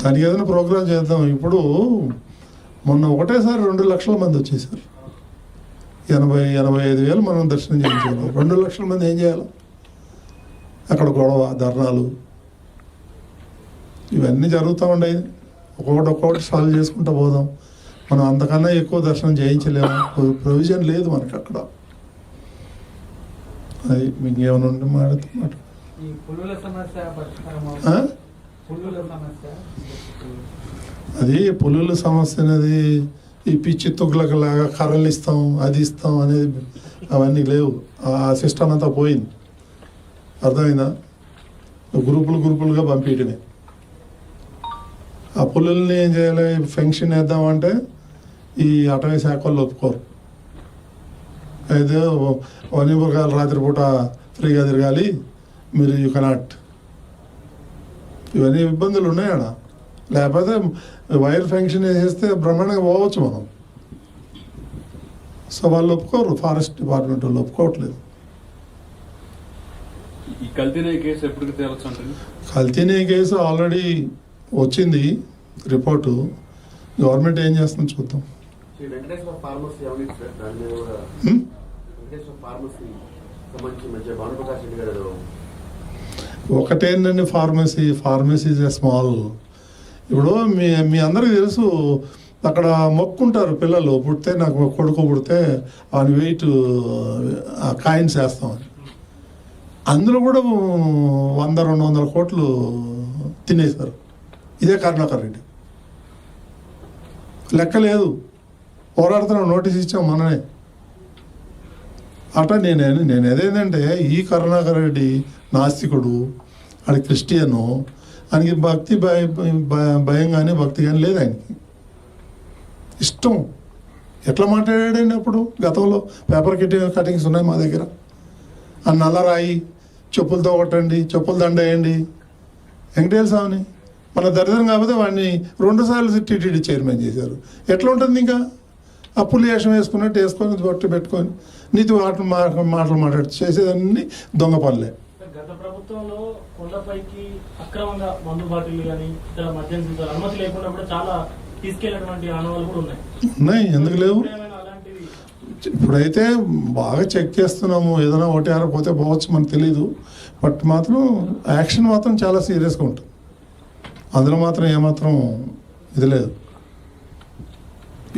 దానికి ఏదైనా ప్రోగ్రాం చేద్దాం. ఇప్పుడు మొన్న ఒకటేసారి 2 లక్షల మంది వచ్చేసారు. 85,000 మనం దర్శనం చేయించాలి. 2 లక్షల మంది ఏం చేయాలి? అక్కడ గొడవ, ధర్నాలు ఇవన్నీ జరుగుతూ ఉండేవి. ఒక్కొక్కటి సాల్వ్ చేసుకుంటూ పోదాం. మనం అంతకన్నా ఎక్కువ దర్శనం చేయించలేము. ప్రొవిజన్ లేదు మనకి అక్కడ. అది మీకు ఏమైనా ఉంటే మాట అది పులుల సమస్య అనేది ఈ పిచ్చి తుగ్లకు లాగా కర్రలు ఇస్తాం, అది ఇస్తాం అనేది అవన్నీ లేవు. ఆ సిస్టమ్ అంతా పోయింది. అర్థమైందా? గ్రూపులుగా పంపించడమే. ఆ పులుల్ని ఏం చేయాలి? ఫెన్షన్ వేద్దామంటే ఈ అటవీ శాఖ వాళ్ళు ఒప్పుకోరు. అయితే వన్యమృగాలు రాత్రిపూట ఫ్రీగా తిరగాలి, మీరు యూ కెనాట్. ఇవన్నీ ఇబ్బందులు ఉన్నాయడ. లేకపోతే వైర్ ఫెన్షన్ వేసేస్తే బ్రహ్మాండంగా పోవచ్చు మనం. సో వాళ్ళు ఒప్పుకోరు. ఫారెస్ట్ డిపార్ట్మెంట్ వాళ్ళు ఒప్పుకోవట్లేదు. కల్తీనే కేసు ఆల్రెడీ వచ్చింది రిపోర్టు. గవర్నమెంట్ ఏం చేస్తుందో చూద్దాం. ఒకటేంటండి ఫార్మసీ ఇస్ ఎ స్మాల్. ఇప్పుడు మీ అందరికి తెలుసు, అక్కడ మొక్కుంటారు పిల్లలు పుడితే, నాకు కొడుకు పుడితే ఆయన వెయిట్ కాయిన్స్ వేస్తామని. అందులో కూడా 100-200 కోట్లు తినేశారు. ఇదే కరుణాకర్ రెడ్డి. లెక్క లేదు. పోరాడుతున్నాం, నోటీస్ ఇచ్చాం మననే. అట నేను ఏదేంటంటే ఈ కరుణాకర్ రెడ్డి నాస్తికుడు, అది క్రిస్టియను, ఆయనకి భక్తి భయం కానీ భక్తి కానీ లేదు. ఆయనకి ఇష్టం. ఎట్లా మాట్లాడాడండి అప్పుడు గతంలో? పేపర్ కటింగ్స్ ఉన్నాయి మా దగ్గర. ఆ నల్లరాయి చెప్పులతో కొట్టండి, చెప్పులు దండ వేయండి. వెంకటేశ్వర స్వామిని మన దరిద్రం కాకపోతే వాడిని 2 సార్లు టీటీడీ చైర్మన్ చేశారు. ఎట్లా ఉంటుంది? ఇంకా అప్పులు వేషం వేసుకున్నట్టు వేసుకొని బొట్టు పెట్టుకొని నీతి మాటలు మాట్లాడు చేసేదన్నీ దొంగ పనులే. గత ప్రభుత్వంలో కొండపైకి అక్రమంగా మందు బాటిల్ కానీ ఇతర మద్యం అనుమతి లేకుండా కూడా చాలా తీసుకెళ్ళినటువంటి ఆనవాళ్ళు కూడా ఉన్నాయి. ఎందుకు లేవు? ఇప్పుడైతే బాగా చెక్ చేస్తున్నాము. ఏదైనా ఒకటి ఆరపోతే పోవచ్చు, మనకు తెలీదు. బట్ మాత్రం యాక్షన్ మాత్రం చాలా సీరియస్గా ఉంటుంది. అందులో మాత్రం ఏమాత్రం ఇది లేదు.